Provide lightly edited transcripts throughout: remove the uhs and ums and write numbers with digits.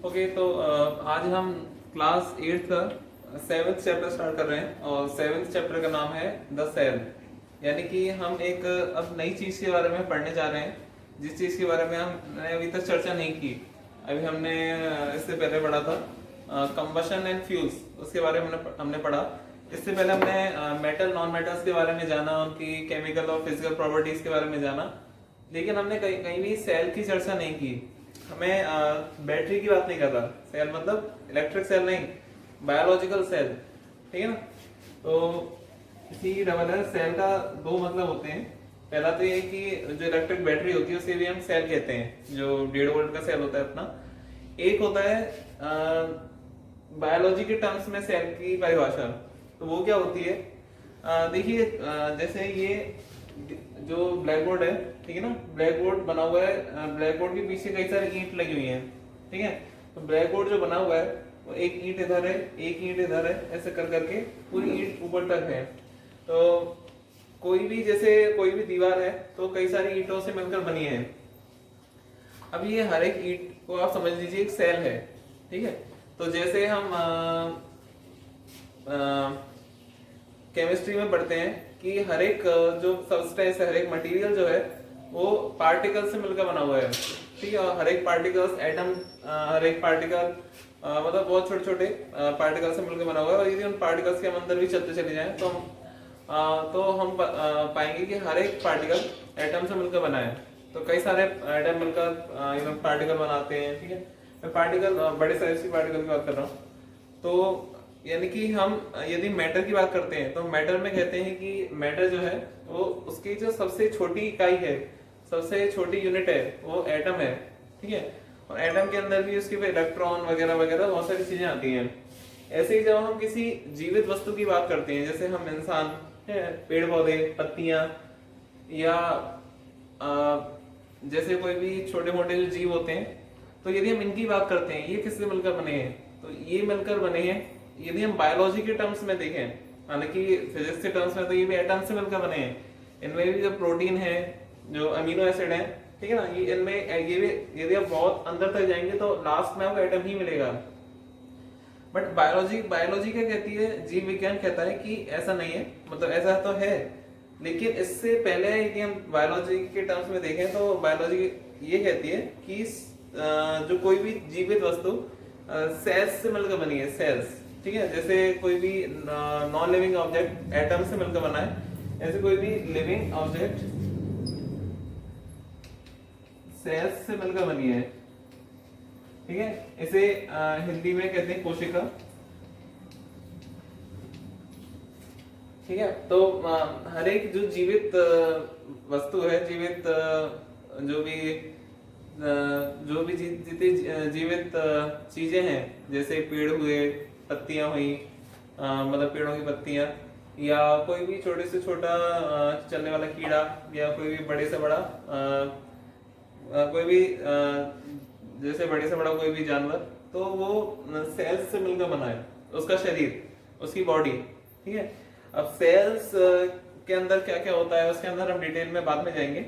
Okay तो आज हम क्लास 8th का 7th चैप्टर स्टार्ट कर रहे हैं और 7th चैप्टर का नाम है द सेल। यानी कि हम एक अब नई चीज के बारे में पढ़ने जा रहे हैं, जिस चीज के बारे में हमने अभी तक चर्चा नहीं की। अभी हमने इससे पहले पढ़ा था कंबशन एंड फ्यूल्स, उसके बारे में हमने पढ़ा। इससे पहले हमने मेटल नॉन मेटल्स के बारे में जाना, उनकी केमिकल और फिजिकल प्रॉपर्टीज के बारे में जाना, लेकिन हमने कहीं कहीं भी सेल की चर्चा नहीं की। हमें बैटरी की बात नहीं कर रहा। सेल मतलब इलेक्ट्रिक सेल नहीं, बायोलॉजिकल सेल, ठीक है ना। तो इसी डबल है सेल का दो मतलब होते हैं। पहला तो ये कि जो इलेक्ट्रिक बैटरी होती है उसे भी हम सेल कहते हैं, जो 1.5 वोल्ट का सेल होता है अपना। एक होता है बायोलॉजी के टर्म्स में सेल की परिभाषा, तो वो क्या होती है। देखिए जैसे ये जो ब्लैक बोर्ड है, ठीक है ना, ब्लैक बोर्ड बना हुआ है, ब्लैक बोर्ड के पीछे कई सारी ईंट लगी हुई हैं, ठीक है। तो ब्लैक बोर्ड जो बना हुआ है वो एक ईंट इधर है, एक ईंट इधर है, ऐसे कर करके पूरी ईंट ऊपर तक है। तो कोई भी जैसे कोई भी दीवार है तो कई सारी ईंटों से मिलकर बनी है। अब ये हर एक ईंट को आप समझ लीजिए एक सेल है, ठीक है। तो जैसे हम केमिस्ट्री में पढ़ते हैं कि हर एक जो सब्सटेंस है, हर एक मटेरियल जो है वो पार्टिकल से मिलकर बना हुआ है, ठीक है। और हर एक पार्टिकल्स एटम, हर एक पार्टिकल मतलब बहुत छोटे छोटे पार्टिकल से मिलकर बना हुआ है। और यदि उन पार्टिकल्स के हम अंदर भी चलते चले जाएं तो हम पाएंगे कि हर एक पार्टिकल एटम से मिलकर बना है। तो कई सारे एटम मिलकर पार्टिकल बनाते हैं, ठीक है। मैं पार्टिकल बड़े साइज की पार्टिकल की बात कर रहा हूँ। तो यानी कि हम यदि मैटर की बात करते हैं तो मैटर में कहते हैं कि मैटर जो है वो उसकी जो सबसे छोटी इकाई है, सबसे छोटी यूनिट है, वो एटम है, ठीक है। और एटम के अंदर भी उसके इलेक्ट्रॉन वगैरह वगैरह बहुत सारी चीजें आती हैं। ऐसे ही जब हम किसी जीवित वस्तु की बात करते हैं, जैसे हम इंसान है, पेड़ पौधे, पत्तियां, या जैसे कोई भी छोटे मोटे जो जीव होते हैं, तो यदि हम इनकी बात करते हैं ये किससे मिलकर बने हैं, तो ये मिलकर बने हैं। यदि हम बायोलॉजी के टर्म्स में देखें, हालांकि फिजिक्स के टर्म्स में, तो ये भी एटम से मिलकर बने हैं। इनमें भी जो प्रोटीन है, जो अमीनो एसिड है, ठीक है ना, ये इनमें ये भी यदि आप बहुत अंदर तक जाएंगे तो लास्ट में आपको एटम ही मिलेगा। बट बायोलॉजी क्या कहती है, जीव विज्ञान कहता है कि ऐसा नहीं है, मतलब ऐसा तो है, लेकिन इससे पहले यदि हम बायोलॉजी के टर्म्स में देखें तो बायोलॉजी ये कहती है कि जो कोई भी जीवित वस्तु सेल्स से मिलकर बनी है, सेल्स, ठीक है। जैसे कोई भी नॉन लिविंग ऑब्जेक्ट एटम से मिलकर बना है, ऐसे कोई भी लिविंग ऑब्जेक्ट सेल्स से मिलकर बनी है, ठीक है। इसे हिंदी में कहते हैं कोशिका, ठीक है। तो हर एक जो जीवित वस्तु है, जीवित जो भी जितनी जीवित चीजें हैं, जैसे पेड़ हुए, पत्तियां हुई, मतलब पेड़ों की पत्तियां, या कोई भी छोटे से छोटा चलने वाला कीड़ा, या कोई भी बड़े से बड़ा कोई भी जैसे बड़े से बड़ा कोई भी जानवर, तो वो सेल्स से मिलकर बना है, उसका शरीर, उसकी बॉडी, ठीक है। अब सेल्स के अंदर क्या क्या होता है उसके अंदर हम डिटेल में बाद में जाएंगे।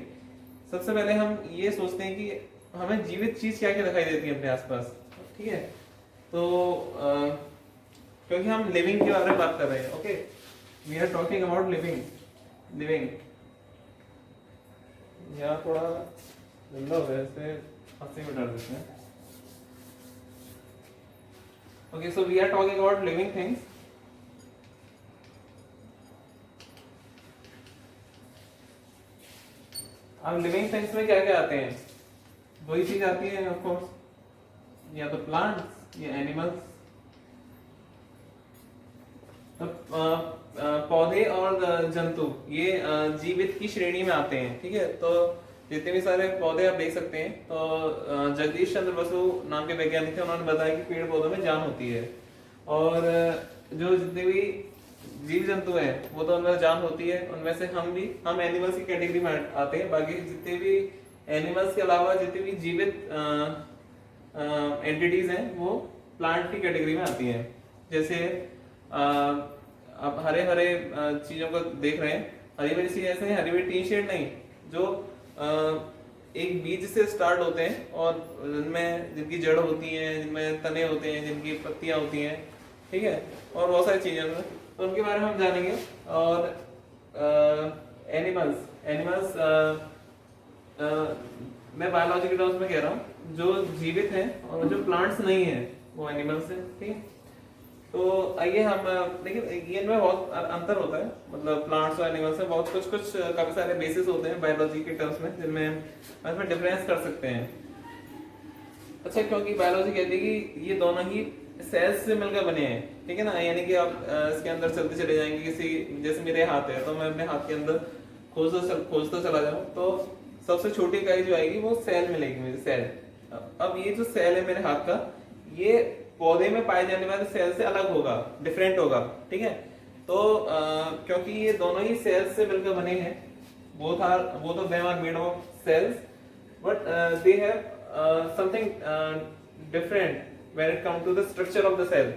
सबसे पहले हम ये सोचते हैं कि हमें जीवित चीज क्या क्या दिखाई देती है अपने आसपास, ठीक है। तो क्योंकि हम लिविंग के बारे में बात कर रहे हैं, okay, we are talking about living. यहाँ थोड़ा गंदा हो गया, इसे अस्सी में डाल देते हैं। Okay, so we are talking about living things. अब लिविंग थिंग्स में क्या क्या आते हैं, वही चीज आती है ऑफ कोर्स, या तो प्लांट्स या एनिमल्स। तो पौधे और जंतु ये जीवित की श्रेणी में आते हैं, ठीक है। तो जितने भी सारे पौधे आप देख सकते हैं, तो जगदीश चंद्र बसु नाम के वैज्ञानिक थे, उन्होंने बताया कि पेड़ पौधों में जान होती है। और जो जितने भी जीव जंतु हैं वो तो उनमें जान होती है, उनमें से हम एनिमल्स की कैटेगरी में आते हैं। बाकी जितने भी एनिमल्स के अलावा जितने भी जीवित एंटिटीज हैं वो प्लांट की कैटेगरी में आती हैं। जैसे आप हरे हरे चीजों को देख रहे हैं, हरी भरी चीज ऐसे हरी भरी टी शर्ट नहीं, जो एक बीज से स्टार्ट होते हैं और जिनमें जिनकी जड़ होती हैं, जिनमें तने होते हैं, जिनकी पत्तियां होती हैं, ठीक है, और बहुत सारी चीजें हैं, तो उनके बारे में हम जानेंगे। और एनिमल्स एनिमल्स मैं बायोलॉजी के टर्म्स में कह रहा हूँ, जो जीवित हैं और जो प्लांट्स नहीं है वो एनिमल्स हैं, ठीक है। तो आइए हम लेकिन ये इनमें बहुत अंतर होता है, मतलब प्लांट्स और एनिमल्स में बहुत कुछ काफी सारे बेसिस होते हैं बायोलॉजी के टर्म्स में, जिनमें हम इसमें डिफरेंस कर सकते हैं। अच्छा, क्योंकि बायोलॉजी कहती है कि ये दोनों ही सेल्स से मिलकर बने हैं, ठीक है ना, यानी कि आप इसके अंदर चलते चले जाएंगे, किसी जैसे मेरे हाथ है तो मैं अपने हाथ के अंदर खोजता चला जाऊं तो सबसे छोटी इकाई जो आएगी वो सेल मिलेगी मुझे, सेल। अब ये जो सेल है मेरे हाथ का, ये पौधे में पाए जाने वाले सेल से अलग होगा, डिफरेंट होगा, ठीक है। तो क्योंकि ये दोनों ही सेल्स से मिलकर बने हैं, both of them are made of cells, but they have something different when it comes to the structure of the cell।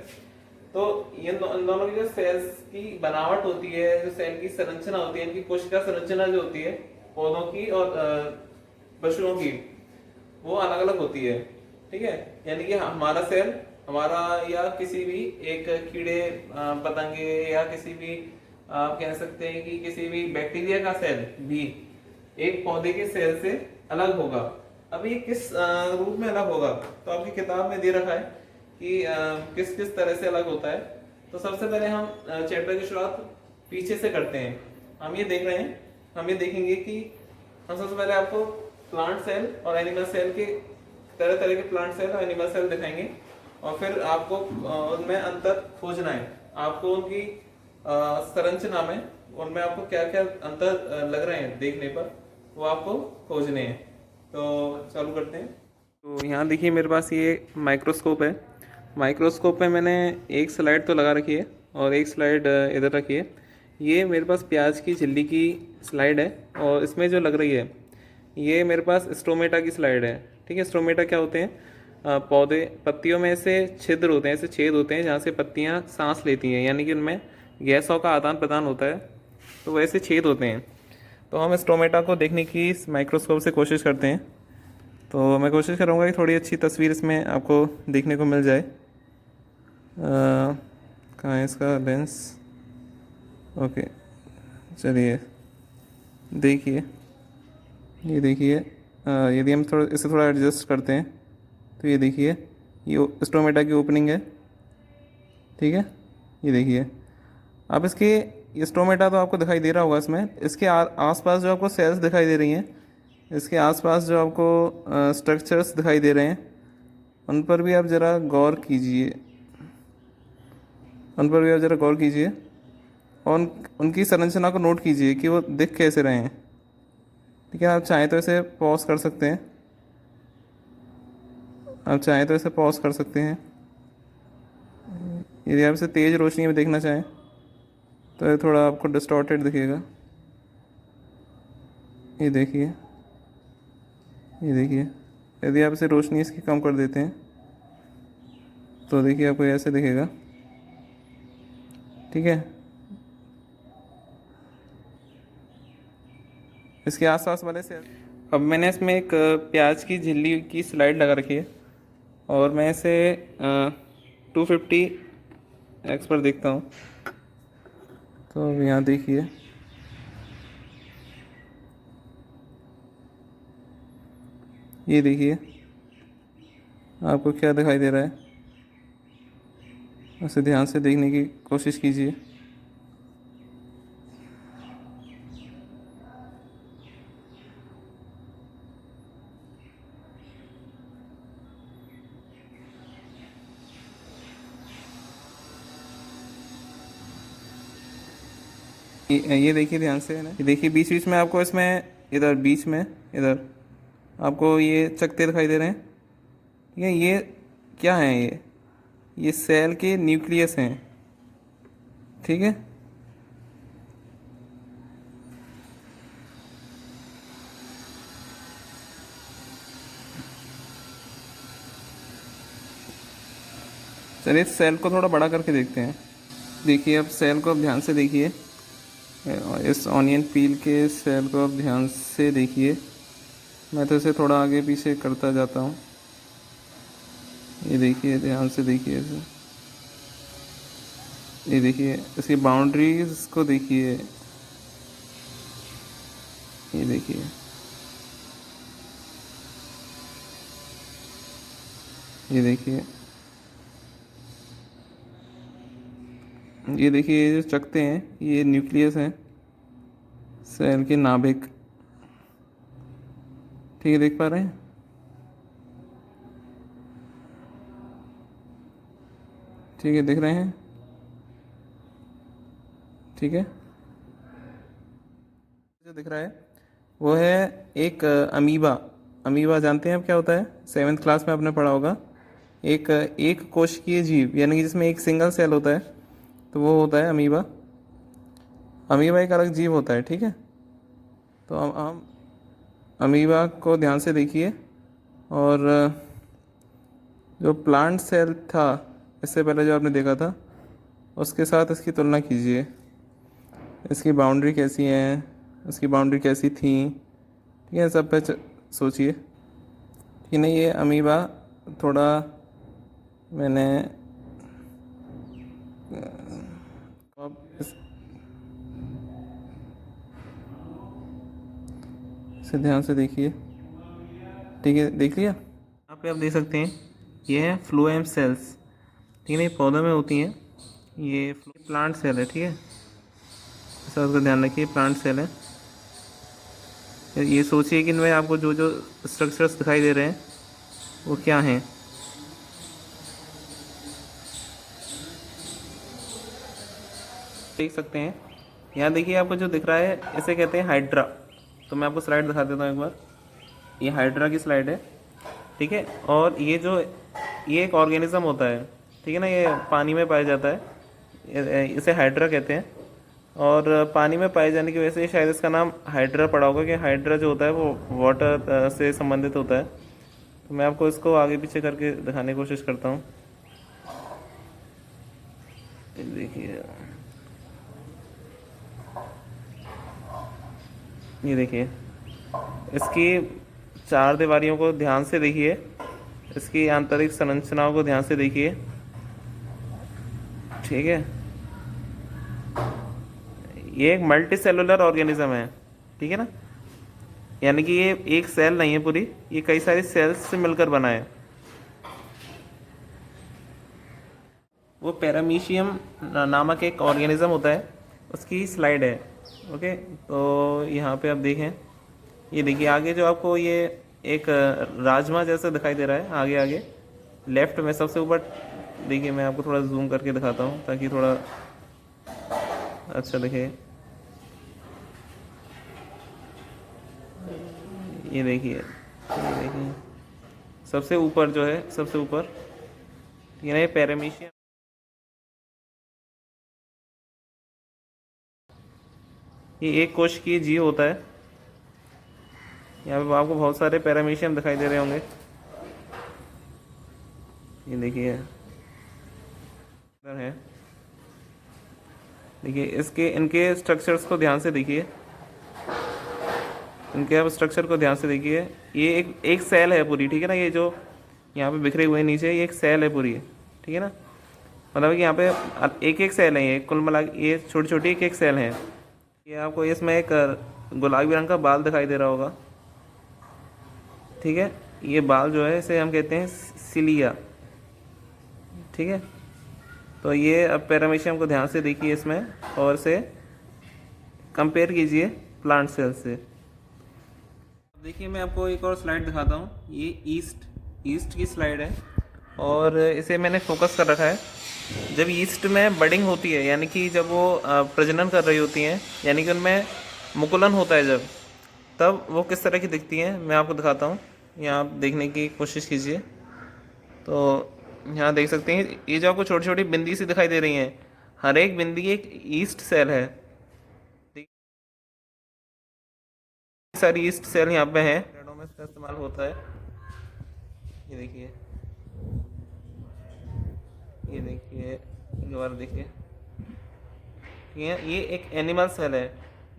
तो इन दोनों की जो सेल्स की बनावट होती है, जो सेल की संरचना होती है, इनकी कोशिका संरचना जो होती है पौधों की और पशुओं की, वो अलग अलग होती है, ठीक है। यानी कि हमारा सेल, हमारा या किसी भी एक कीड़े पतंगे या किसी भी आप कह सकते हैं कि किसी भी बैक्टीरिया का सेल भी एक पौधे के सेल से अलग होगा। अब ये किस रूप में अलग होगा, तो आपकी किताब में दे रखा है कि किस किस तरह से अलग होता है। तो सबसे पहले हम चैप्टर की शुरुआत पीछे से करते हैं। हम ये देख रहे हैं, हम ये देखेंगे कि हम सबसे पहले आपको प्लांट सेल और एनिमल सेल के तरह तरह के प्लांट सेल और एनिमल सेल दिखाएंगे, और फिर आपको उनमें अंतर खोजना है। आपको उनकी संरचना में उनमें आपको क्या क्या अंतर लग रहे हैं देखने पर, वो आपको खोजने हैं। तो चालू करते हैं। तो यहाँ देखिए मेरे पास ये माइक्रोस्कोप है। माइक्रोस्कोप में मैंने एक स्लाइड तो लगा रखी है और एक स्लाइड इधर रखी है। ये मेरे पास प्याज की झिल्ली की स्लाइड है, और इसमें जो लग रही है ये मेरे पास स्टोमेटा की स्लाइड है, ठीक है। स्टोमेटा क्या होते हैं? पौधे पत्तियों में ऐसे छिद्र होते हैं, ऐसे छेद होते हैं जहाँ से पत्तियाँ सांस लेती हैं, यानी कि उनमें गैसों का आदान प्रदान होता है, तो वैसे छेद होते हैं। तो हम स्टोमेटा को देखने की इस माइक्रोस्कोप से कोशिश करते हैं। तो मैं कोशिश करूँगा कि थोड़ी अच्छी तस्वीर इसमें आपको देखने को मिल जाए। कहाँ है इसका लेंस? ओके, चलिए देखिए, ये देखिए, यदि हम थोड़ा इसे थोड़ा एडजस्ट करते हैं तो ये देखिए, ये स्टोमेटा की ओपनिंग है, ठीक है। ये देखिए, अब इसके ये स्टोमेटा तो आपको दिखाई दे रहा होगा, इसमें इसके आसपास जो आपको सेल्स दिखाई दे रही हैं, इसके आसपास जो आपको स्ट्रक्चर्स दिखाई दे रहे हैं, उन पर भी आप ज़रा गौर कीजिए, और उनकी संरचना को नोट कीजिए कि वो दिख कैसे रहे हैं, ठीक है। आप चाहें तो इसे पॉज कर सकते हैं, यदि आप इसे तेज़ रोशनी में देखना चाहें तो ये थोड़ा आपको डिस्टॉर्टेड दिखेगा। ये देखिए, यदि आप इसे रोशनी इसकी कम कर देते हैं तो देखिए आपको ऐसे दिखेगा, ठीक है। इसके आसपास वाले से अब मैंने इसमें एक प्याज की झिल्ली की स्लाइड लगा रखी है, और मैं इसे 250x पर देखता हूँ। तो अब यहाँ देखिए, ये देखिए आपको क्या दिखाई दे रहा है, उसे ध्यान से देखने की कोशिश कीजिए। ये देखिए ध्यान से ना, ये देखिए बीच बीच में आपको इसमें इधर बीच में इधर आपको ये चकते दिखाई दे रहे हैं, ठीक है। ये क्या है? ये सेल के न्यूक्लियस हैं, ठीक है। चलिए सेल को थोड़ा बड़ा करके देखते हैं। देखिए, अब सेल को अब ध्यान से देखिए, इस ऑनियन पील के सेल को अब ध्यान से देखिए। मैं तो इसे थोड़ा आगे पीछे करता जाता हूँ। ये देखिए, ध्यान से देखिए इसे। ये देखिए, इसकी बाउंड्रीज को देखिए। ये देखिए, ये देखिए, ये देखिए, ये जो चकते हैं ये न्यूक्लियस हैं, सेल के नाभिक। ठीक है, देख पा रहे हैं? ठीक है, देख रहे हैं? ठीक है, जो दिख रहा है वो है एक अमीबा। अमीबा जानते हैं आप क्या होता है? 7th क्लास में आपने पढ़ा होगा। एक कोशिकीय जीव, यानी कि जिसमें एक सिंगल सेल होता है, तो वो होता है अमीबा। अमीबा एक अलग जीव होता है, ठीक है। तो हम अमीबा को ध्यान से देखिए, और जो प्लांट सेल था इससे पहले जो आपने देखा था, उसके साथ इसकी तुलना कीजिए। इसकी बाउंड्री कैसी है, उसकी बाउंड्री कैसी थी, ठीक है, सब पे सोचिए कि नहीं। ये अमीबा थोड़ा मैंने अब इसे ध्यान से देखिए। ठीक है, देख लिया? यहाँ पे आप देख सकते हैं ये है फ्लोएम सेल्स, ठीक है। ये पौधों में होती हैं, ये प्लांट सेल है, ठीक है। ऐसा उसका ध्यान रखिए, प्लांट सेल है। ये सोचिए कि इनमें आपको जो जो स्ट्रक्चर्स दिखाई दे रहे हैं वो क्या हैं। देख सकते हैं यहाँ, देखिए आपको जो दिख रहा है इसे कहते हैं हाइड्रा। तो मैं आपको स्लाइड दिखा देता हूँ एक बार। ये हाइड्रा की स्लाइड है, ठीक है। और ये एक ऑर्गेनिज्म होता है, ठीक है ना। ये पानी में पाया जाता है, इसे हाइड्रा कहते हैं। और पानी में पाए जाने की वजह से शायद इसका नाम हाइड्रा पड़ा होगा, कि हाइड्रा जो होता है वो वाटर से संबंधित होता है। तो मैं आपको इसको आगे पीछे करके दिखाने की कोशिश करता हूँ। देखिए, ये देखिए, इसकी चार दीवारियों को ध्यान से देखिए, इसकी आंतरिक संरचनाओं को ध्यान से देखिए, ठीक है। ये एक मल्टी सेलुलर ऑर्गेनिज्म है, ठीक है ना। यानी कि ये एक सेल नहीं है पूरी, ये कई सारी सेल्स से मिलकर बना है। वो पैरामीशियम नामक एक ऑर्गेनिज्म होता है, उसकी स्लाइड है, ओके। तो यहाँ पे आप देखें, ये देखिए आगे जो आपको ये एक राजमा जैसा दिखाई दे रहा है, आगे आगे लेफ्ट में सबसे ऊपर। देखिए, मैं आपको थोड़ा जूम करके दिखाता हूँ ताकि थोड़ा अच्छा दिखे। ये देखिए, सबसे ऊपर जो है, सबसे ऊपर ये ना, ये पैरामीशियम। ये एक कोशिकीय जीव होता है। यहाँ पे आपको बहुत सारे पैरामीशियम दिखाई दे रहे होंगे। ये देखिए इधर है, देखिए इसके इनके स्ट्रक्चर्स को ध्यान से देखिए, इनके अब स्ट्रक्चर को ध्यान से देखिए। ये एक सेल है पूरी, ठीक है ना। ये जो यहाँ पे बिखरे हुए हैं नीचे, ये एक सेल है पूरी, ठीक है ना। मतलब कि यहाँ पे एक एक सेल है, ये कुल मिला ये छोटी छोटी एक एक सेल है। ये आपको इसमें एक गुलाबी रंग का बाल दिखाई दे रहा होगा, ठीक है। ये बाल जो है इसे हम कहते हैं सिलिया, ठीक है। तो ये अब पैरामीशियम को ध्यान से देखिए इसमें, और इसे कंपेयर कीजिए प्लांट सेल से। देखिए, मैं आपको एक और स्लाइड दिखाता हूँ। ये ईस्ट की स्लाइड है, और इसे मैंने फोकस कर रखा है। जब ईस्ट में बडिंग होती है, यानी कि जब वो प्रजनन कर रही होती हैं, यानी कि उनमें मुकुलन होता है जब, तब वो किस तरह की दिखती हैं मैं आपको दिखाता हूँ। यहाँ आप देखने की कोशिश कीजिए। तो यहाँ देख सकते हैं, ये जो आपको छोटी छोटी बिंदी सी दिखाई दे रही हैं, हर एक बिंदी एक ईस्ट सेल है। सारी ईस्ट सेल यहाँ पे हैं, पेड़ों में इसका इस्तेमाल होता है। ये देखिए, ये देखिए, दोबारा देखिए, ठीक है। ये एक एनिमल सेल है,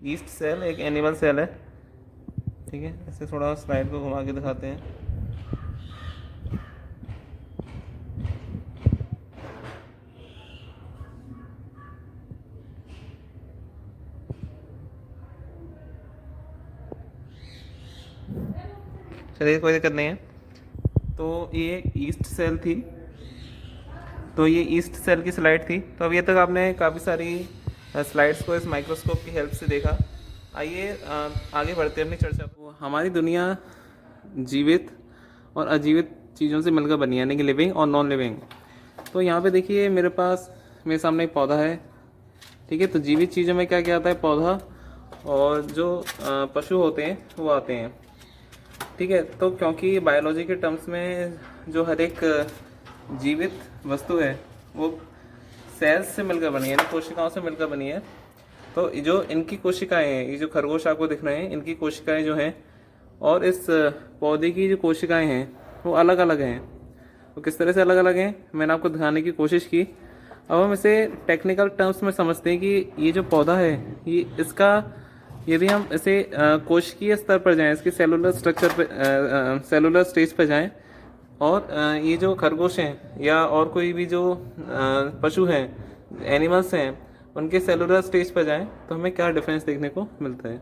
ईस्ट सेल एक एनिमल सेल है, ठीक है, इसे थोड़ा स्लाइड को घुमा के दिखाते हैं। चलिए, कोई दिक्कत नहीं है। तो ये ईस्ट सेल थी, तो ये ईस्ट सेल की स्लाइड थी। तो अब ये तक आपने काफ़ी सारी स्लाइड्स को इस माइक्रोस्कोप की हेल्प से देखा। आइए आगे बढ़ते हैं अपनी चर्चा को। हमारी दुनिया जीवित और अजीवित चीज़ों से मिलकर बनी है, यानी कि लिविंग और नॉन लिविंग। तो यहाँ पे देखिए मेरे सामने एक पौधा है, ठीक है। तो जीवित चीज़ों में क्या क्या आता है? पौधा, और जो पशु होते हैं वो आते हैं, ठीक है। तो क्योंकि बायोलॉजी के टर्म्स में जो हर एक जीवित वस्तु है वो सेल्स से मिलकर बनी है, यानी कोशिकाओं से मिलकर बनी है। तो जो इनकी कोशिकाएं हैं, ये जो खरगोश आपको दिख रहे हैं, इनकी कोशिकाएं जो हैं और इस पौधे की जो कोशिकाएं हैं वो अलग अलग हैं। तो किस तरह से अलग अलग हैं मैंने आपको दिखाने की कोशिश की। अब हम इसे टेक्निकल टर्म्स में समझते हैं कि ये जो पौधा है, ये इसका यदि हम इसे कोशिकीय स्तर पर जाएं, इसके सेलुलर स्ट्रक्चर पे, सेलुलर स्टेज पर जाएं, और ये जो खरगोश हैं या और कोई भी जो पशु हैं, एनिमल्स हैं, उनके सेलुलर स्टेज पर जाएं तो हमें क्या डिफरेंस देखने को मिलता है।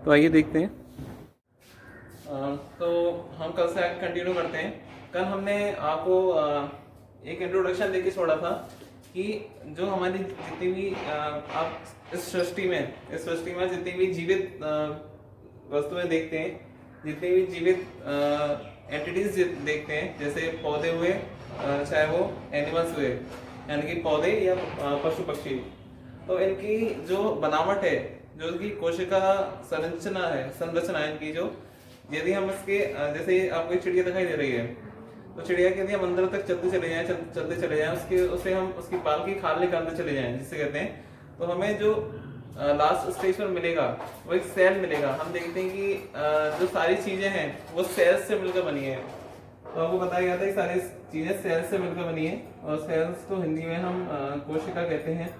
तो आइए देखते हैं। तो हम कल से आगे कंटिन्यू करते हैं। कल हमने आपको एक इंट्रोडक्शन देके छोड़ा था कि जो हमारी जितनी भी आप इस सृष्टि में जितनी भी जीवित वस्तुएं देखते हैं, जितनी भी जीवित एंटिटीज देखते हैं, जैसे पौधे हुए, चाहे वो एनिमल्स हुए, यानी कि पौधे या पशु पक्षी, तो इनकी जो बनावट है, जो इनकी कोशिका संरचना है इनकी, जो यदि हम इसके जैसे आपको एक चिड़िया दिखाई दे रही है, तो चिड़िया के यदि हम अंदर तक चलते चले जाएं उसे हम उसकी बाल की खाल निकालते चले जाएं, जिसे कहते हैं, तो हमें जो लास्ट स्टेज पर मिलेगा वो एक सेल मिलेगा। हम देखते हैं कि जो सारी चीजें हैं वो सेल्स से मिलकर बनी है। तो आपको बताया गया था कि सारी चीजें सेल्स से मिलकर बनी है, और सेल्स को हिंदी में हम कोशिका कहते हैं,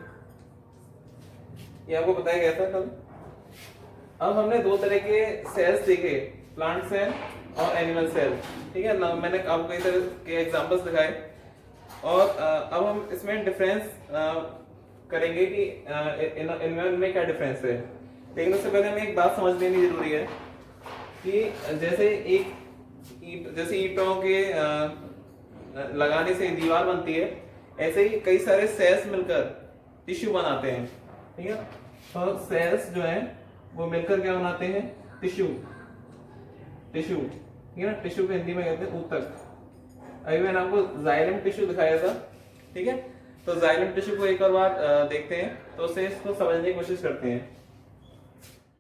ये आपको बताया गया था कल। अब हमने दो तरह के सेल्स देखे, प्लांट सेल और एनिमल सेल, ठीक है ना। मैंने आपको कई तरह के एग्जांपल्स दिखाए, और अब हम इसमें डिफरेंस करेंगे कि इनमें क्या डिफरेंस है। लेकिन उससे पहले हमें एक बात समझ लेनी जरूरी है कि जैसे ईंटों के लगाने से दीवार बनती है, ऐसे ही कई सारे सेल्स मिलकर टिश्यू बनाते हैं, ठीक है। तो सेल्स जो हैं वो मिलकर क्या बनाते हैं? टिश्यू, ठीक है ना। टिश्यू को हिंदी में कहते हैं ऊतक। अभी मैंने आपको जाइलम टिश्यू दिखाया था, ठीक है। तो जाइलम टिश्यू को एक और बार देखते हैं, तो उसे इसको समझने की कोशिश करते हैं।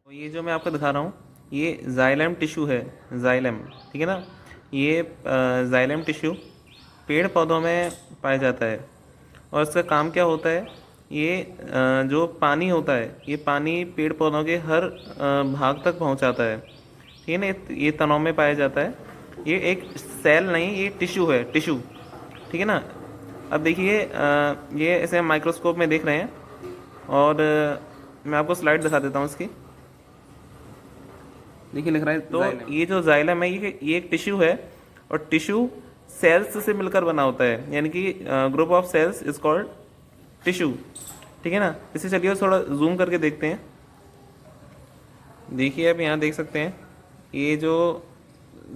तो ये जो मैं आपको दिखा रहा हूँ, ये जाइलम टिश्यू है, जाइलम, ठीक है ना। ये जाइलम टिश्यू पेड़ पौधों में पाया जाता है, और इसका काम क्या होता है? ये जो पानी होता है, ये पानी पेड़ पौधों के हर भाग तक पहुंचाता है, ठीक है ना। ये तनों में पाया जाता है। ये एक सेल नहीं, ये टिश्यू है, टिश्यू, ठीक है ना। अब देखिए ये इसे हम माइक्रोस्कोप में देख रहे हैं, और मैं आपको स्लाइड दिखा देता हूँ इसकी। देखिए लिख रहा है, तो ये जो जाइलम है ये एक टिश्यू है, और टिश्यू सेल्स से मिलकर बना होता है, यानी कि group of cells is called tissue, ठीक है ना। इसे चलिए थोड़ा जूम करके देखते हैं। देखिए आप यहाँ देख सकते हैं, ये जो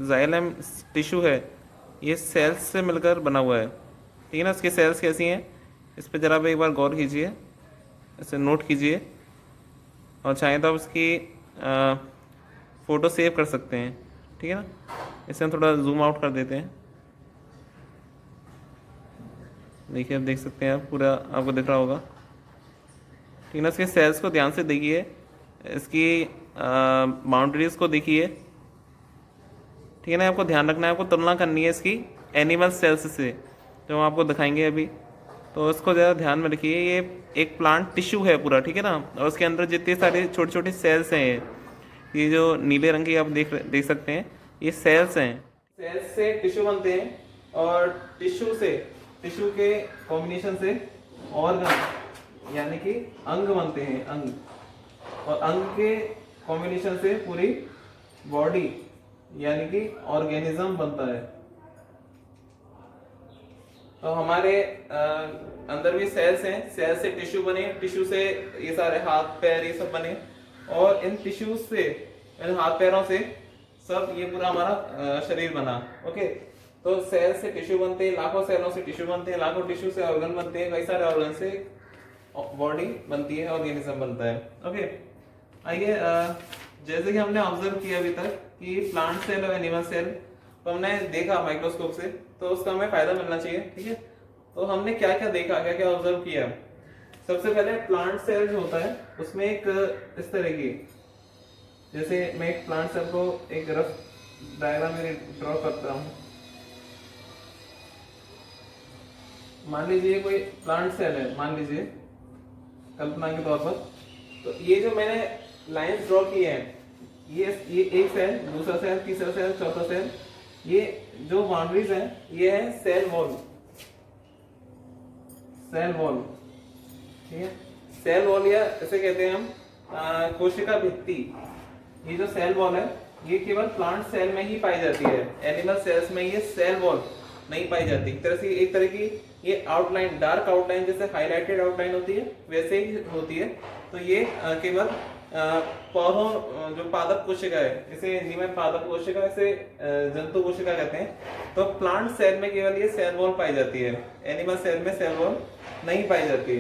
जाइलम टिश्यू है ये सेल्स से मिलकर बना हुआ है, ठीक है ना। इसकी सेल्स कैसी हैं, इस पर ज़रा एक बार गौर कीजिए, इसे नोट कीजिए, और चाहें तो आप इसकी फ़ोटो सेव कर सकते हैं, ठीक है ना। इसे हम थोड़ा जूम आउट कर देते हैं। देखिए आप देख सकते हैं, पूरा आपको दिख रहा होगा, ठीक है ना। इसके सेल्स को ध्यान से देखिए, इसकी बाउंड्रीज को देखिए, ठीक है ना। आपको ध्यान रखना है, आपको तुलना करनी है इसकी एनिमल सेल्स से, जो हम आपको दिखाएंगे अभी। तो इसको ज़्यादा ध्यान में रखिए, ये एक प्लांट टिश्यू है पूरा, ठीक है ना। और उसके अंदर जितने सारे छोटे छोटे सेल्स हैं, ये जो नीले रंग की आप देख सकते हैं, ये सेल्स हैं। सेल्स से टिश्यू बनते हैं, और टिश्यू के कॉम्बिनेशन से ऑर्गन यानी कि अंग बनते हैं, अंग, और अंग के कॉम्बिनेशन से पूरी बॉडी यानी कि ऑर्गेनिज्म बनता है। तो हमारे अंदर भी सेल्स हैं, सेल से टिश्यू बने, टिश्यू से ये सारे हाथ पैर ये सब बने, और इन टिश्यूज से, इन हाथ पैरों से सब ये पूरा हमारा शरीर बना। ओके, तो सेल से टिश्यू बनते हैं, लाखों सेलों से टिश्यू बनते हैं, लाखों टिश्यू से ऑर्गन बनते हैं, कई सारे ऑर्गन से बॉडी बनती है, ऑर्गेनिज्म बनता है। ओके, आइए जैसे कि हमने ऑब्जर्व किया अभी तक कि प्लांट सेल और एनिमल सेल, तो हमने देखा माइक्रोस्कोप से, तो उसका हमें फायदा मिलना चाहिए। ठीक है, तो हमने क्या क्या देखा, क्या क्या ऑब्जर्व किया। सबसे पहले प्लांट सेल जो होता है उसमें एक इस तरह की, जैसे मैं एक प्लांट सेल को एक रफ डायग्राम में ड्रॉ करता हूँ। मान लीजिए कोई प्लांट सेल है, मान लीजिए कल्पना के तौर पर, तो ये जो मैंने लाइंस ड्रॉ किए हैं, ये एक सेल, दूसरा सेल, तीसरा सेल, चौथा सेल, ये जो बाउंड्रीज हैं ये है सेल वॉल, सेल वॉल। ठीक है, सेल वॉल या इसे कहते हैं हम कोशिका भित्ति। ये जो सेल वॉल है ये केवल प्लांट सेल में ही पाई जाती है, एनिमल सेल्स में ये सेल वॉल नहीं पाई जाती। एक तरह की ये आउटलाइन, डार्क आउटलाइन, जैसे हाईलाइटेड आउटलाइन होती है वैसे ही होती है। तो ये केवल पौधों जो पादप कोशिका है, इसे हिंदी में पादप कोशिका, इसे जंतु कोशिका कहते हैं। तो प्लांट सेल में केवल ये सेल वॉल पाई जाती है, एनिमल सेल में सेल वॉल नहीं पाई जाती।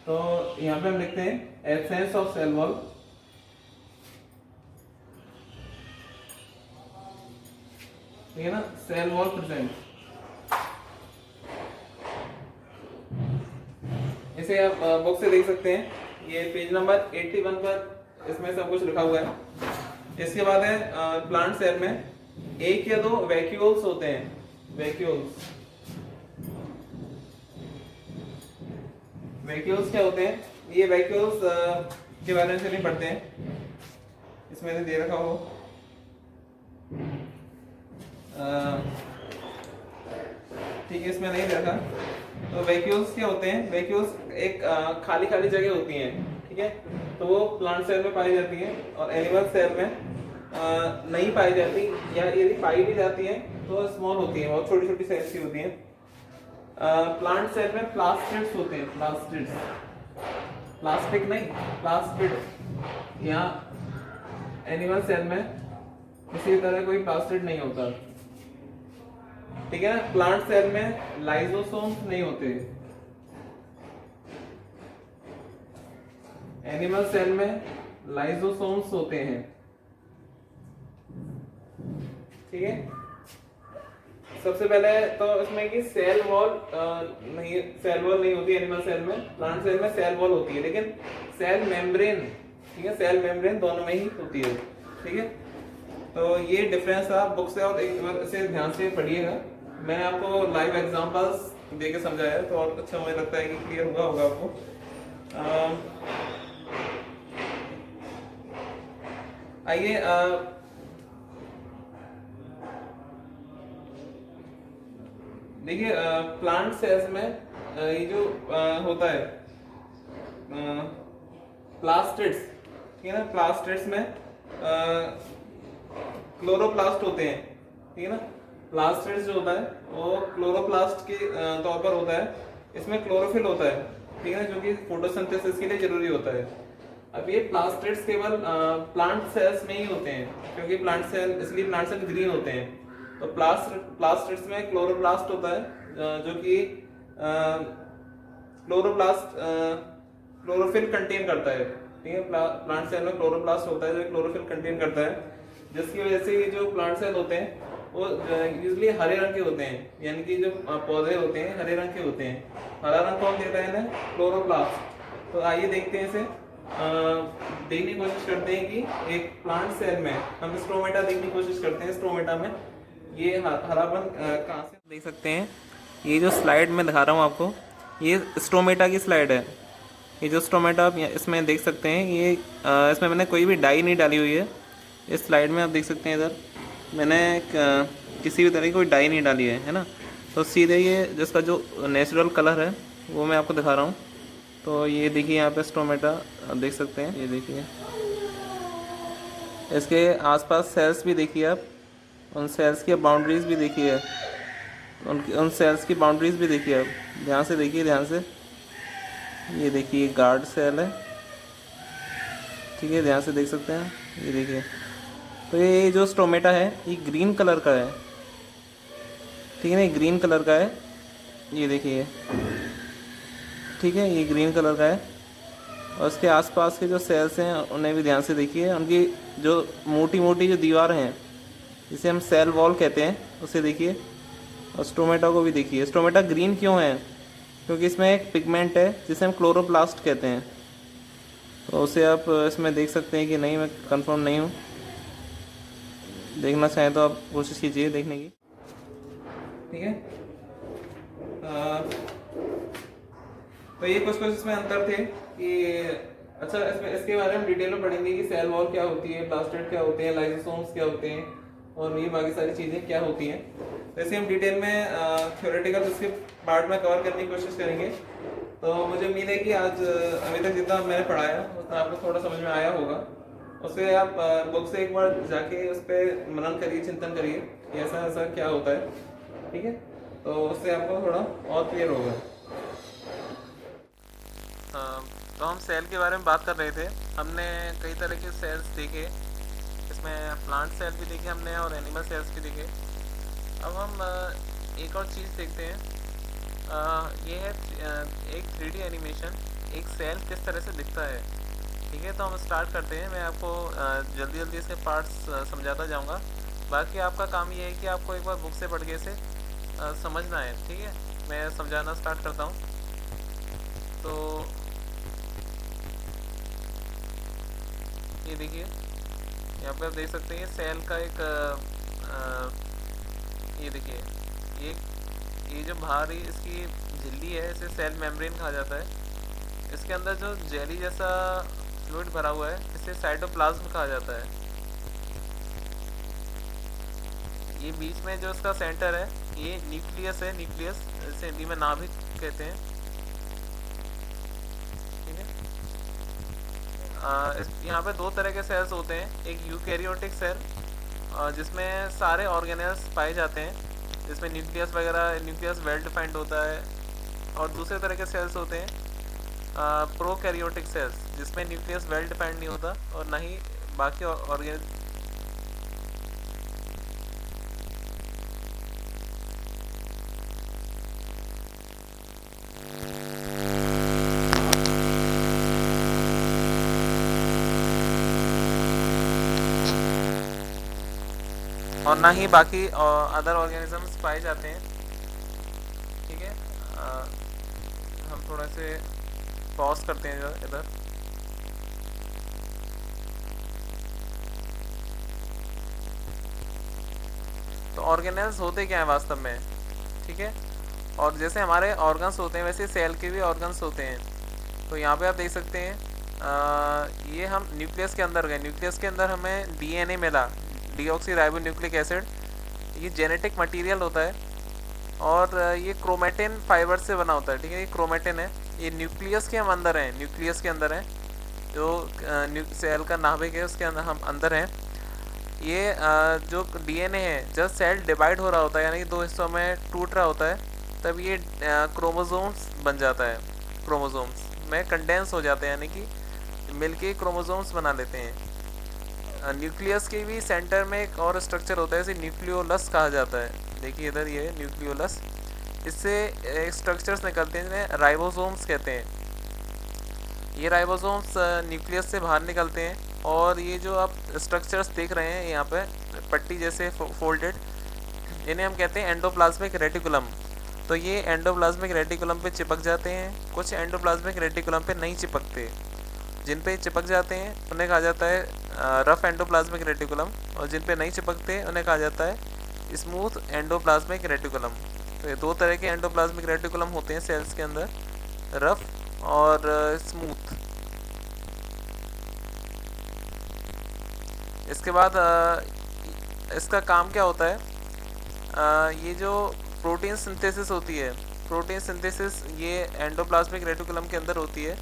तो यहाँ पे हम लिखते हैं एब्सेंस ऑफ सेल वॉल। ठीक है ना, सेल वॉल प्रेजेंट। इसे आप बुक से देख सकते हैं, ये पेज नंबर 81 पर इसमें सब कुछ लिखा हुआ है। इसके बाद है प्लांट सेल में एक या दो वैक्यूल्स होते हैं, वैक्यूल्स। वैक्यूल्स क्या होते हैं? ये वैक्यूल्स के बारे में से नहीं पढ़ते हैं, इसमें से दे रखा हो। ठीक है, इसमें नहीं दे रखा। तो वैक्यूल्स क्या होते हैं? वैक्यूल्स एक खाली खाली जगह होती हैं। ठीक है, तो वो प्लांट सेल में पाई जाती है और एनिमल सेल में नहीं पाई जाती, या यदि पाई भी जाती है तो स्मॉल होती है, बहुत छोटी छोटी साइज की होती है। प्लांट सेल में प्लास्टिड्स होते हैं, प्लास्टिड्स, प्लास्टिक नहीं, प्लास्टिड। यहाँ एनिमल सेल में किसी तरह कोई प्लास्टिड नहीं होता। ठीक है ना, प्लांट सेल में लाइसोसोम्स नहीं होते, एनिमल सेल में लाइसोसोम्स होते हैं। ठीक है, सबसे पहले तो इसमें कि सेल वॉल नहीं, सेल वॉल नहीं होती एनिमल सेल में। प्लांट सेल में सेल वॉल होती है, लेकिन सेल मेम्ब्रेन, ठीक है, सेल मेम्ब्रेन दोनों में ही होती है। ठीक है, तो ये डिफरेंस आप बुक से और एक बार इसे ध्यान से पढ़िएगा। मैंने आपको लाइव एग्जांपल्स देके समझाया तो और अच्छा मुझे लगता है कि क्लियर होगा आपको। आइए देखिए, प्लांट सेल्स में ये जो होता है प्लास्टिड्स, ठीक है ना, प्लास्टिड्स में क्लोरोप्लास्ट होते हैं। ठीक है ना, प्लास्टिड्स जो होता है वो क्लोरोप्लास्ट के तौर पर होता है। इसमें क्लोरोफिल होता है, ठीक है, जो कि फोटोसिंथेसिस के लिए जरूरी होता है। अब ये प्लास्टिड्स केवल प्लांट सेल्स में ही होते हैं, क्योंकि प्लांट सेल, इसलिए प्लांट सेल ग्रीन होते हैं। तो प्लास्टिड्स में क्लोरोप्लास्ट होता है, जो कि क्लोरोफिल कंटेन करता है। ठीक है, प्लांट सेल में क्लोरोप्लास्ट होता है जो क्लोरोफिल कंटेन करता है, जिसकी वजह से ये जो प्लांट सेल होते हैं वो यूजली हरे रंग के होते हैं, यानी कि जो पौधे होते हैं हरे रंग के होते हैं। हरा रंग कौन देता है इन्हें? क्लोरोप्लास्ट। तो आइए देखते हैं इसे, देखने की कोशिश करते हैं कि एक प्लांट सेल में हम स्ट्रोमेटा देखने की कोशिश करते हैं। स्ट्रोमेटा में ये हरापन कहाँ से देख सकते हैं? ये जो स्लाइड में दिखा रहा हूँ आपको, ये स्ट्रोमेटा की स्लाइड है। ये जो स्ट्रोमेटा आप इसमें देख सकते हैं, ये इसमें मैंने कोई भी डाई नहीं डाली हुई है। इस स्लाइड में आप देख सकते हैं, इधर मैंने किसी भी तरह की कोई डाई नहीं डाली है ना। तो सीधे ये जिसका जो नेचुरल कलर है वो मैं आपको दिखा रहा हूँ। तो ये देखिए यहाँ पे स्ट्रोमेटा आप देख सकते हैं, ये देखिए, इसके आसपास सेल्स भी देखिए आप, उन सेल्स की बाउंड्रीज भी देखिए, उन सेल्स की बाउंड्रीज भी देखिए आप, ध्यान से देखिए, ध्यान से। ये देखिए गार्ड सेल है, ठीक है, ध्यान से देख सकते हैं, ये देखिए। तो ये जो स्टोमेटा है ये ग्रीन कलर का है, ठीक है ना, ये ग्रीन कलर का है, ये देखिए, ठीक है, ये ग्रीन कलर का है। और उसके आसपास के जो सेल्स हैं उन्हें भी ध्यान से देखिए, उनकी जो मोटी मोटी जो दीवार हैं जिसे हम सेल वॉल कहते हैं उसे देखिए। और स्टोमेटा को भी देखिए। स्टोमेटा ग्रीन क्यों है? क्योंकि इसमें एक पिगमेंट है जिसे हम क्लोरोप्लास्ट कहते हैं। तो उसे आप इसमें देख सकते हैं कि नहीं, मैं कंफर्म नहीं हूँ, देखना चाहें तो आप कोशिश कीजिए देखने की, ठीक है। तो ये कुछ इसमें अंतर थे कि अच्छा, इसमें इसके बारे में डिटेल में पढ़ेंगे कि सेल वॉल क्या होती है, प्लास्टिड क्या होते हैं, लाइसोसोम्स क्या होते हैं, और ये बाकी सारी चीज़ें क्या होती हैं। तो इसे हम डिटेल में थ्योरेटिकल उसके पार्ट में कवर करने की कोशिश करेंगे। तो मुझे उम्मीद है कि आज अभी तक जितना मैंने पढ़ाया उतना आपको थोड़ा समझ में आया होगा। उससे आप बुक से एक बार जाके उस पर मनन करिए, चिंतन करिए कि ऐसा ऐसा क्या होता है, ठीक है। तो उससे आपको थोड़ा और क्लियर होगा। तो हम सेल के बारे में बात कर रहे थे। हमने कई तरह के सेल्स देखे, इसमें प्लांट सेल भी देखे हमने और एनिमल सेल्स भी देखे। अब हम एक और चीज़ देखते हैं, ये है एक 3D एनिमेशन, एक सेल किस तरह से दिखता है, ठीक है। तो हम स्टार्ट करते हैं। मैं आपको जल्दी जल्दी इसके पार्ट्स समझाता जाऊंगा। बाकी आपका काम ये है कि आपको एक बार बुक से पढ़ के इसे समझना है, ठीक है। मैं समझाना स्टार्ट करता हूँ। तो ये देखिए, यहाँ पे आप देख सकते हैं सेल का एक ये देखिए, ये जो बाहरी इसकी झिल्ली है इसे सेल मेम्ब्रेन कहा जाता है। इसके अंदर जो जेली जैसा फ्लूइड भरा हुआ है इसे साइटोप्लाज्म कहा जाता है। ये बीच में जो इसका सेंटर है ये न्यूक्लियस है, न्यूक्लियस इसे हिंदी में नाभिक कहते हैं, ठीक है। यहाँ पे दो तरह के सेल्स होते हैं, एक यूकैरियोटिक सेल जिसमें सारे ऑर्गेनेल्स पाए जाते हैं, जिसमें न्यूक्लियस वगैरह, न्यूक्लियस वेल डिफाइंड होता है। और दूसरे तरह के सेल्स होते हैं प्रोकैरियोटिक सेल्स, जिसमें न्यूक्लियस वेल डिफाइंड नहीं होता और ना ही बाकी ऑर्गेन। और ना ही बाकी अदर ऑर्गेनिजम्स पाए जाते हैं, ठीक है। हम थोड़ा से पॉज करते हैं इधर। तो ऑर्गेनेल्स होते क्या है वास्तव में, ठीक है। और जैसे हमारे ऑर्गन्स होते हैं वैसे सेल के भी ऑर्गन्स होते हैं। तो यहाँ पे आप देख सकते हैं ये हम न्यूक्लियस के अंदर गए, न्यूक्लियस के अंदर हमें डीएनए मिला, डीऑक्सीराइबोन्यूक्लिक एसिड। ये जेनेटिक मटेरियल होता है और ये क्रोमेटिन फाइबर से बना होता है, ठीक है। ये क्रोमेटिन है, ये न्यूक्लियस के हम अंदर हैं, न्यूक्लियस के अंदर हैं, जो सेल का नाभिक है उसके अंदर हम अंदर हैं। ये जो डीएनए है जब सेल डिवाइड हो रहा होता है, यानी कि दो हिस्सों में टूट रहा होता है, तब ये क्रोमोसोम्स बन जाता है, क्रोमोसोम्स में कंडेंस हो जाते हैं, यानी कि मिलके क्रोमोसोम्स बना लेते हैं। न्यूक्लियस के भी सेंटर में एक और स्ट्रक्चर होता है, इसे न्यूक्लियोलस कहा जाता है। देखिए इधर ये है न्यूक्लियोलस, इससे स्ट्रक्चर्स निकलते हैं जिन्हें राइबोसोम्स कहते हैं। ये राइबोसोम्स न्यूक्लियस से बाहर निकलते हैं और ये जो आप स्ट्रक्चर्स देख रहे हैं यहाँ पे पट्टी जैसे फोल्डेड, इन्हें हम कहते हैं एंडोप्लाज्मिक रेटिकुलम। तो ये एंडोप्लाज्मिक रेटिकुलम पे चिपक जाते हैं, कुछ एंडोप्लाज्मिक रेटिकुलम पे नहीं चिपकते। जिन पे चिपक जाते हैं उन्हें कहा जाता है रफ एंडोप्लाज्मिक रेटिकुलम, और जिन पे नहीं चिपकते उन्हें कहा जाता है स्मूथ एंडोप्लाज्मिक रेटिकुलम। तो ये दो तरह के एंडोप्लाज्मिक रेटिकुलम होते हैं सेल्स के अंदर, रफ और स्मूथ। इसके बाद इसका काम क्या होता है, ये जो प्रोटीन सिंथेसिस होती है, प्रोटीन सिंथेसिस ये एंडोप्लाज्मिक रेटिकुलम के अंदर होती है।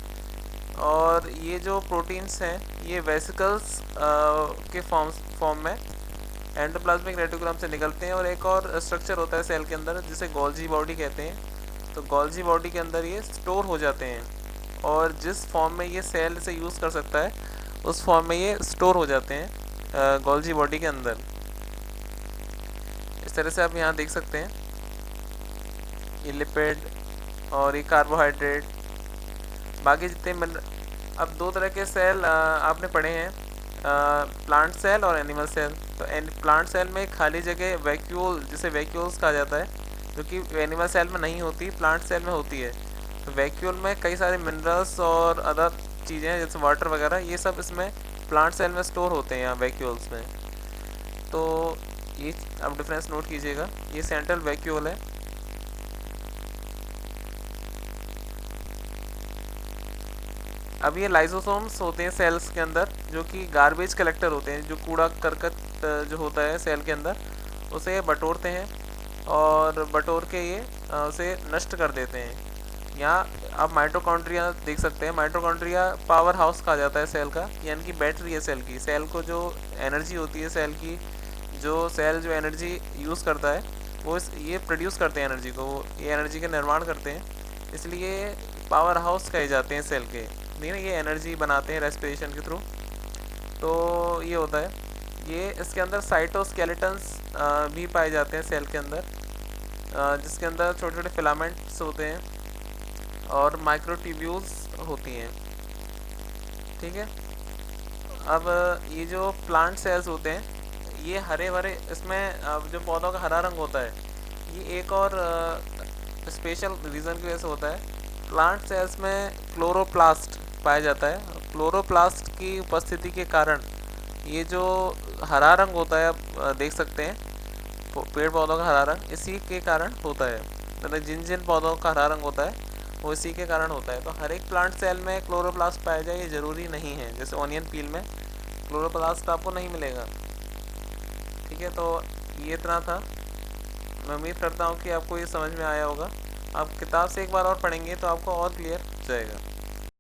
और ये जो प्रोटीन्स हैं ये वेसिकल्स के फॉर्म में एंडोप्लाज्मिक रेटिकुलम से निकलते हैं, और एक और स्ट्रक्चर होता है सेल के अंदर जिसे गोल्जी बॉडी कहते हैं। तो गोल्जी बॉडी के अंदर ये स्टोर हो जाते हैं, और जिस फॉर्म में ये सेल इसे यूज़ कर सकता है उस फॉर्म में ये स्टोर हो जाते हैं गोल्जी बॉडी के अंदर। इस तरह से आप यहाँ देख सकते हैं ये लिपिड और ये कार्बोहाइड्रेट, बाकी जितने अब दो तरह के सेल आपने पढ़े हैं, प्लांट सेल और एनिमल सेल। तो प्लांट सेल में खाली जगह वैक्यूल, जिसे वैक्यूल्स कहा जाता है, जो कि एनिमल सेल में नहीं होती, प्लांट सेल में होती है। तो वैक्यूल में कई सारे मिनरल्स और अदर चीज़ें हैं जैसे वाटर वगैरह, ये सब इसमें प्लांट सेल में स्टोर होते हैं यहाँ वैक्यूल्स में। तो ये आप डिफरेंस नोट कीजिएगा, ये सेंट्रल वैक्यूल है। अब ये लाइसोसोम्स होते हैं सेल्स के अंदर, जो कि गार्बेज कलेक्टर होते हैं, जो कूड़ा करकट जो होता है सेल के अंदर उसे ये बटोरते हैं, और बटोर के ये उसे नष्ट कर देते हैं। यहाँ आप माइटोकॉन्ड्रिया देख सकते हैं। माइटोकॉन्ड्रिया पावर हाउस कहा जाता है सेल का, यानी कि बैटरी है सेल की। सेल को जो एनर्जी होती है सेल की, जो सेल जो एनर्जी यूज़ करता है वो ये प्रोड्यूस करते हैं एनर्जी को, ये एनर्जी का निर्माण करते हैं, इसलिए पावर हाउस कहे जाते हैं सेल के। नहीं ना, ये एनर्जी बनाते हैं रेस्पिरेशन के थ्रू। तो ये होता है, ये इसके अंदर साइटोस्केलेटन्स भी पाए जाते हैं सेल के अंदर, जिसके अंदर छोटे छोटे फिलामेंट्स होते हैं और माइक्रोट्यूब्यूल्स होती हैं। ठीक है। अब ये जो प्लांट सेल्स होते हैं ये हरे भरे, इसमें जो पौधों का हरा रंग होता है ये एक और स्पेशल रीज़न की वजह से होता है। प्लांट सेल्स में क्लोरोप्लास्ट पाया जाता है। क्लोरोप्लास्ट की उपस्थिति के कारण ये जो हरा रंग होता है, आप देख सकते हैं पेड़ पौधों का हरा रंग इसी के कारण होता है। मतलब जिन जिन पौधों का हरा रंग होता है वो इसी के कारण होता है। तो हर एक प्लांट सेल में क्लोरोप्लास्ट पाया जाए ये ज़रूरी नहीं है। जैसे ऑनियन पील में क्लोरोप्लास्ट आपको नहीं मिलेगा। ठीक है, तो ये इतना था। मैं उम्मीद करता हूँ कि आपको ये समझ में आया होगा। आप किताब से एक बार और पढ़ेंगे तो आपको और क्लियर हो जाएगा।